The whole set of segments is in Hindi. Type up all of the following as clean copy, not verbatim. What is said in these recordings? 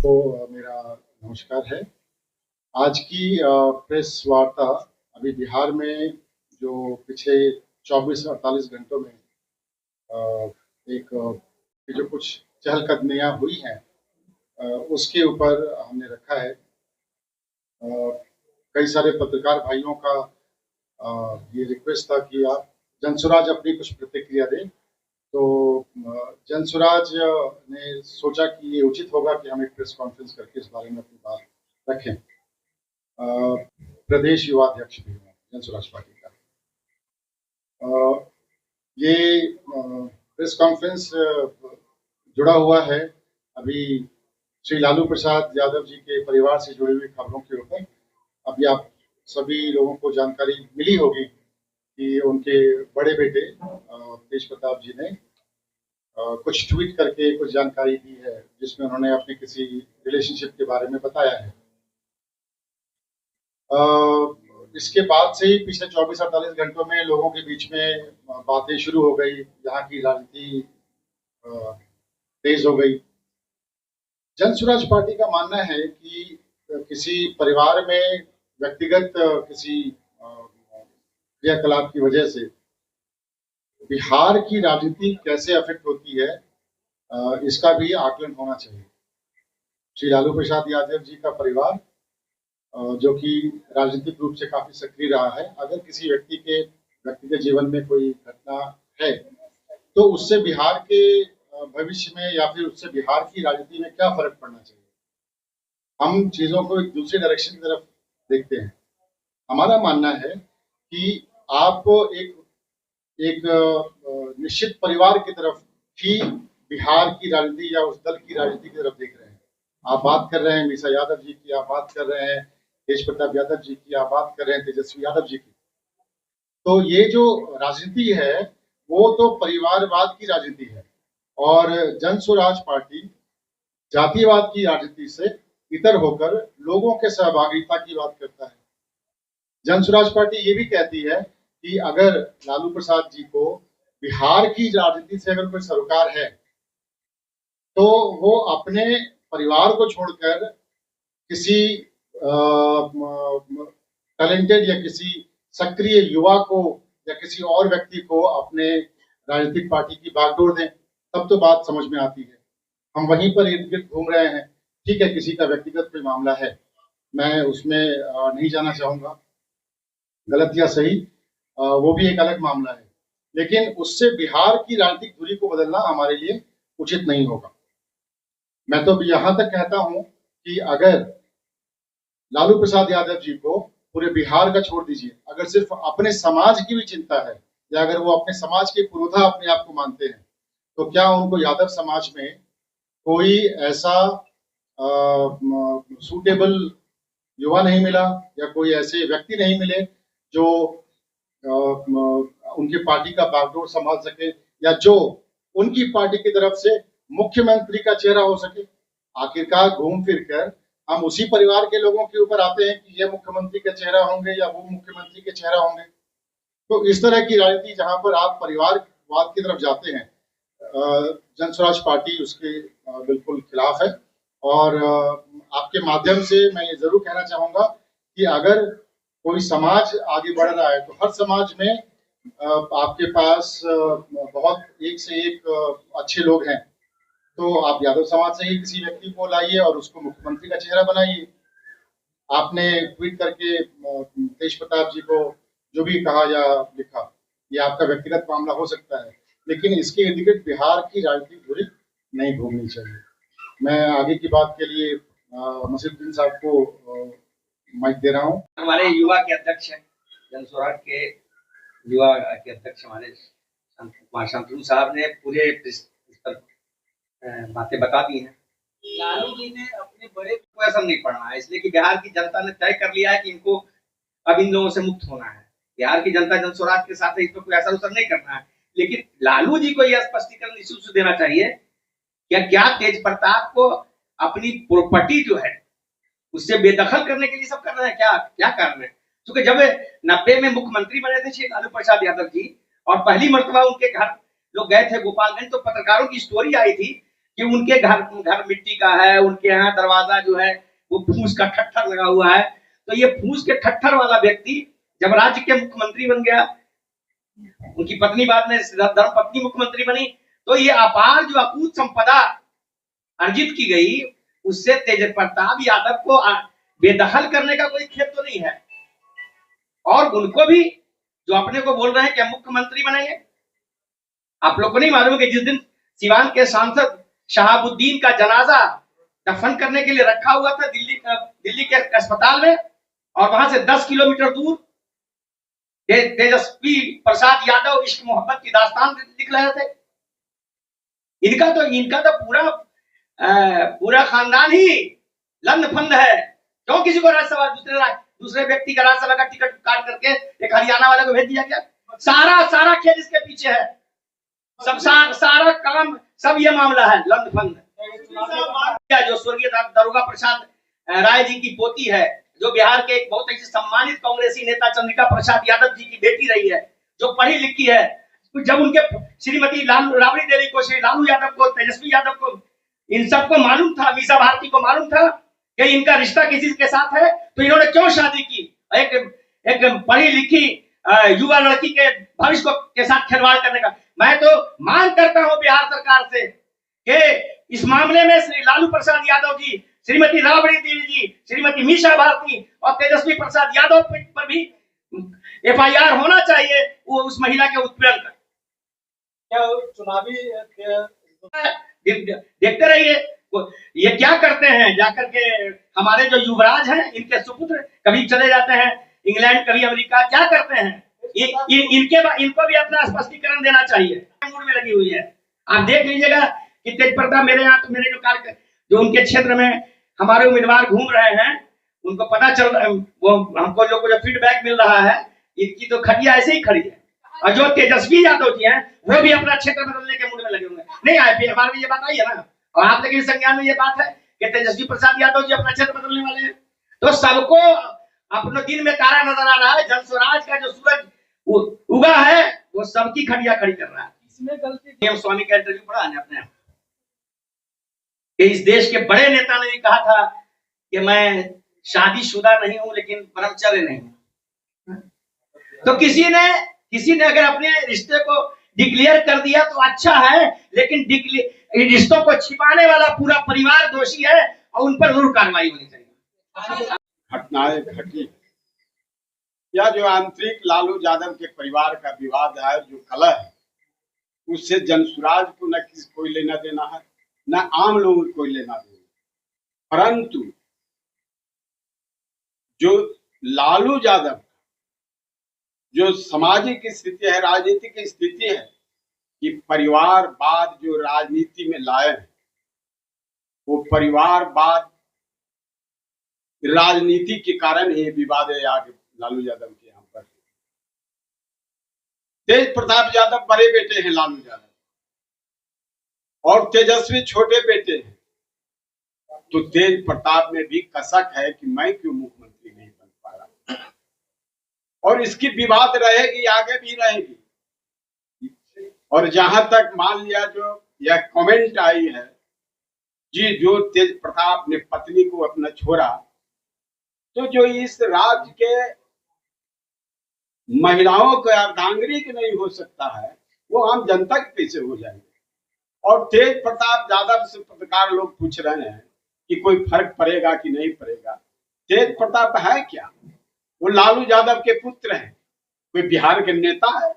मेरा नमस्कार है। आज की प्रेस वार्ता अभी बिहार में जो पिछले 24-48 घंटों में एक जो कुछ चहलकदमियाँ हुई हैं उसके ऊपर हमने रखा है। कई सारे पत्रकार भाइयों का ये रिक्वेस्ट था कि आप जनसुराज अपनी कुछ प्रतिक्रिया दें। तो जनसुराज ने सोचा कि ये उचित होगा कि हम एक प्रेस कॉन्फ्रेंस करके इस बारे में अपनी बात रखें। प्रदेश युवा अध्यक्ष भी हैं जनसुराज पार्टी का। ये प्रेस कॉन्फ्रेंस जुड़ा हुआ है अभी श्री लालू प्रसाद यादव जी के परिवार से जुड़ी हुई खबरों के ऊपर। अभी आप सभी लोगों को जानकारी मिली होगी कि उनके बड़े बेटे तेज प्रताप जी ने कुछ ट्वीट करके कुछ जानकारी दी है जिसमें उन्होंने अपने किसी रिलेशनशिप के बारे में बताया है। इसके बाद से ही पिछले 24-48 घंटों में लोगों के बीच में बातें शुरू हो गई, यहाँ की राजनीति तेज हो गई। जनसुराज पार्टी का मानना है कि किसी परिवार में व्यक्तिगत किसी क्रियाकलाप की वजह से बिहार की राजनीति कैसे अफेक्ट होती है इसका भी आकलन होना चाहिए। श्री लालू प्रसाद यादव जी का परिवार जो कि राजनीतिक रूप से काफी सक्रिय रहा है, अगर किसी व्यक्ति के व्यक्तिगत जीवन में कोई घटना है तो उससे बिहार के भविष्य में या फिर उससे बिहार की राजनीति में क्या फर्क पड़ना चाहिए। हम चीजों को एक दूसरे डायरेक्शन की तरफ देखते हैं। हमारा मानना है कि आप एक निश्चित परिवार की तरफ ही बिहार की राजनीति या उस दल की राजनीति की तरफ देख रहे हैं। आप बात कर रहे हैं मीसा यादव जी की, आप बात कर रहे हैं तेज प्रताप यादव जी की, आप बात कर रहे हैं तेजस्वी यादव जी की। तो ये जो राजनीति है वो तो परिवारवाद की राजनीति है और जनसुराज पार्टी जातिवाद की राजनीति से इतर होकर लोगों के सहभागिता की बात करता है। जनसुराज पार्टी ये भी कहती है कि अगर लालू प्रसाद जी को बिहार की राजनीति से अगर कोई सरोकार है तो वो अपने परिवार को छोड़कर किसी टैलेंटेड या किसी सक्रिय युवा को या किसी और व्यक्ति को अपने राजनीतिक पार्टी की बागडोर दें, तब तो बात समझ में आती है। हम वहीं पर इर्द गिर्द घूम रहे हैं। ठीक है, किसी का व्यक्तिगत कोई मामला है, मैं उसमें नहीं जाना चाहूंगा, गलत या सही वो भी एक अलग मामला है, लेकिन उससे बिहार की राजनीतिक दूरी को बदलना हमारे लिए उचित नहीं होगा। मैं तो यहाँ तक कहता हूं कि अगर लालू प्रसाद यादव जी को पूरे बिहार का छोड़ दीजिए, अगर सिर्फ अपने समाज की भी चिंता है या अगर वो अपने समाज के पुरोधा अपने आप को मानते हैं तो क्या उनको यादव समाज में कोई ऐसा सूटेबल युवा नहीं मिला या कोई ऐसे व्यक्ति नहीं मिले जो उनकी पार्टी का बागडोर संभाल सके या जो उनकी पार्टी की तरफ से मुख्यमंत्री का चेहरा हो सके। आखिरकार घूम फिर कर हम उसी परिवार के लोगों के ऊपर आते हैं कि ये मुख्यमंत्री का चेहरा होंगे या वो मुख्यमंत्री के चेहरा होंगे। तो इस तरह की राजनीति जहां पर आप परिवारवाद की तरफ जाते हैं, जनसुराज पार्टी उसके बिल्कुल खिलाफ है। और आपके माध्यम से मैं ये जरूर कहना चाहूंगा कि अगर कोई समाज आगे बढ़ रहा है तो हर समाज में आपके पास बहुत एक से एक अच्छे लोग हैं, तो आप यादव समाज से ही किसी व्यक्ति को लाइए और उसको मुख्यमंत्री का चेहरा बनाइए। आपने ट्वीट करके तेज प्रताप जी को जो भी कहा या लिखा, ये आपका व्यक्तिगत मामला हो सकता है, लेकिन इसके इर्द गिर्द बिहार की राजनीतिक दूरी नहीं घूमनी चाहिए। मैं आगे की बात के लिए मसीहुद्दीन साहब को माइक दे रहा हूँ। हमारे युवा के अध्यक्ष हैं, जनसुराज के युवा के अध्यक्ष हमारे कुमार शांतनु साहब ने पूरे बातें बता दी हैं। लालू जी ने अपने बड़े को ऐसा नहीं पढ़ना है, इसलिए कि बिहार की जनता ने तय कर लिया है कि इनको अब इन लोगों से मुक्त होना है। बिहार की जनता जनसुराज के साथ है, इसमें कोई असर उसर नहीं करना है। लेकिन लालू जी को यह स्पष्टीकरण निश्चित देना चाहिए क्या तेज प्रताप को अपनी प्रॉपर्टी जो है उससे बेदखल करने के लिए सब कर रहे हैं, क्या कारण है? क्योंकि जब 90 में मुख्यमंत्री बने थे श्री लालू प्रसाद यादव जी और पहली मर्तबा उनके घर लोग गए थे गोपालगंज, तो पत्रकारों की स्टोरी आई थी कि उनके घर मिट्टी का है, उनके यहाँ दरवाजा जो है वो फूस का ठट्ठर लगा हुआ है। तो ये फूस के ठट्ठर वाला व्यक्ति जब राज्य के मुख्यमंत्री बन गया, उनकी पत्नी बाद में धर्म पत्नी मुख्यमंत्री बनी, तो ये अपार जो अकूत संपदा अर्जित की गई, उससे तेज प्रताप यादव को बेदखल करने का कोई खेत तो नहीं है। और उनको भी जो अपने को बोल रहे हैं कि हम मुख्यमंत्री बनेंगे, आप लोग को नहीं मालूम कि जिस दिन सिवान के सांसद शहाबुद्दीन का जनाजा दफन करने के लिए रखा हुआ था दिल्ली के अस्पताल में, और वहां से 10 किलोमीटर दूर तेजस्वी प्रसाद यादव इश्क मोहब्बत की दास्तान लिख रहे थे। इनका तो पूरा खानदान ही लंद फंद है। क्यों किसी को राज्यसभा दूसरे व्यक्ति का राज्यसभा का टिकट काट करके एक हरियाणा वाले को भेज दिया गया? सारा खेल इसके पीछे है, सब सारा काम, सब ये मामला है लंद फंद। जो स्वर्गीय दारोगा प्रसाद राय जी की पोती है, जो बिहार के एक बहुत ही सम्मानित कांग्रेसी नेता चंद्रिका प्रसाद यादव जी की बेटी रही है, जो पढ़ी लिखी है, जब उनके श्रीमती राबड़ी देवी को, श्री लालू यादव को, तेजस्वी यादव को, इन सबको मालूम था, मीसा भारती को मालूम था कि इनका रिश्ता किसी के साथ है, तो इन्होंने क्यों शादी की? एक पढ़ी लिखी युवा लड़की के भविष्य के साथ खिलवाड़ करने का। मैं तो मांग करता हूं बिहार सरकार से कि इस मामले में श्री लालू प्रसाद यादव जी, श्रीमती राबड़ी देवी जी, श्रीमती मीसा भारती और तेजस्वी प्रसाद यादव पर भी FIR होना चाहिए, वो उस महिला के उत्पीड़न का। क्या चुनावी देखते रहिए ये क्या करते हैं, जाकर के हमारे जो युवराज हैं, इनके सुपुत्र कभी चले जाते हैं इंग्लैंड, कभी अमेरिका, क्या करते हैं? इनको भी अपना स्पष्टीकरण देना चाहिए। मूड में लगी हुई है, आप देख लीजिएगा कि तेज प्रताप मेरे यहाँ, तो मेरे जो उनके क्षेत्र में हमारे उम्मीदवार घूम रहे हैं, उनको पता चल रहा है, वो हमको लोगों को जो फीडबैक मिल रहा है, इनकी तो खटिया ऐसे ही खड़ी है। और जो तेजस्वी यादव जी हैं, वो भी अपना क्षेत्र बदलने के मूड में लगे हुए हैं। नहीं आए, हमारे में ये बात आई है ना, और आप लेकिन संज्ञान में ये बात है कि तेजस्वी प्रसाद यादव जी अपना क्षेत्र बदलने वाले हैं। तो सबको अपने दिन में तारा नजर आ रहा है, जन स्वराज का जो सूरज उगा है, वो सबकी खटिया खड़ी कर रहा है। इसमें गलती स्वामी का इंटरव्यू पढ़ा है अपने कि इस देश के बड़े नेता ने भी कहा था कि मैं शादीशुदा नहीं हूं, लेकिन ब्रह्मचर्य नहीं हूं। तो किसी ने अगर अपने रिश्ते को डिक्लेयर कर दिया तो अच्छा है, लेकिन रिश्तों को छिपाने वाला पूरा परिवार दोषी है और उन पर जरूर कार्रवाई होनी चाहिए। घटनाएं घटी या जो आंतरिक लालू यादव के परिवार का विवाद है, जो कलह है, उससे जनसुराज को न कोई लेना देना है, न आम लोगों को कोई लेना देना। परंतु जो लालू यादव जो सामाजिक स्थिति है, राजनीतिक स्थिति है, कि परिवारवाद जो राजनीति में लाए हैं, वो परिवारवाद राजनीति के कारण ही विवाद है आगे लालू यादव के यहाँ पर। तेज प्रताप यादव बड़े बेटे हैं लालू यादव, और तेजस्वी छोटे बेटे हैं। तो तेज प्रताप में भी कसक है कि मैं क्यों मुख्यमंत्री नहीं बन पा रहा, और इसकी विवाद रहेगी, आगे भी रहेगी। और जहां तक मान लिया जो यह कमेंट आई है जी, जो तेज प्रताप ने पत्नी को अपना छोड़ा, तो जो इस राज्य के महिलाओं का अर्धांगिनी नहीं हो सकता है, वो आम जनता के कैसे हो जाएंगे? और तेज प्रताप यादव से पत्रकार लोग पूछ रहे हैं कि कोई फर्क पड़ेगा कि नहीं पड़ेगा। तेज प्रताप है क्या? वो लालू यादव के पुत्र हैं, कोई बिहार के नेता है,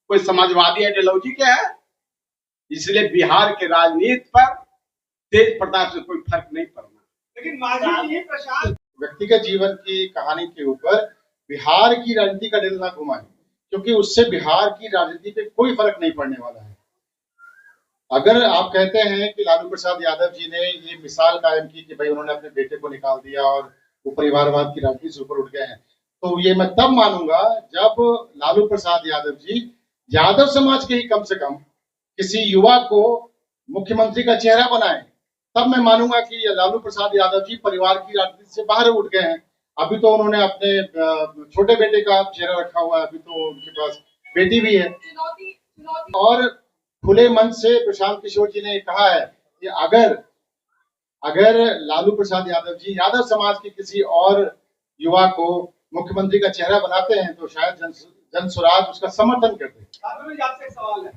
कोई समाजवादी आइडियोलॉजी के है। इसलिए बिहार के राजनीति पर तेज प्रताप से कोई फर्क नहीं पड़ना। लेकिन माजी जी प्रशांत व्यक्तिगत जीवन की कहानी के ऊपर बिहार की राजनीति का डेल ना घुमाए, क्योंकि उससे बिहार की राजनीति पे कोई फर्क नहीं पड़ने वाला है। अगर आप कहते हैं कि लालू प्रसाद यादव जी ने ये मिसाल कायम की कि भाई उन्होंने अपने बेटे को निकाल दिया और वो परिवारवाद की राजनीति से ऊपर उठ गए हैं, तो ये मैं तब मानूंगा जब लालू प्रसाद यादव जी यादव समाज के ही कम से कम किसी युवा को मुख्यमंत्री का चेहरा बनाए, तब मैं मानूंगा कि लालू प्रसाद यादव जी परिवार की राजनीति से बाहर उठ गए हैं। अभी तो उन्होंने अपने छोटे बेटे का चेहरा रखा हुआ है, अभी तो उनके पास बेटी भी है। और खुले मन से प्रशांत किशोर जी ने कहा है कि अगर लालू प्रसाद यादव जी यादव समाज के किसी और युवा को मुख्यमंत्री का चेहरा बनाते हैं तो शायद जन स्वराज उसका समर्थन करते हैं। आपसे एक सवाल है।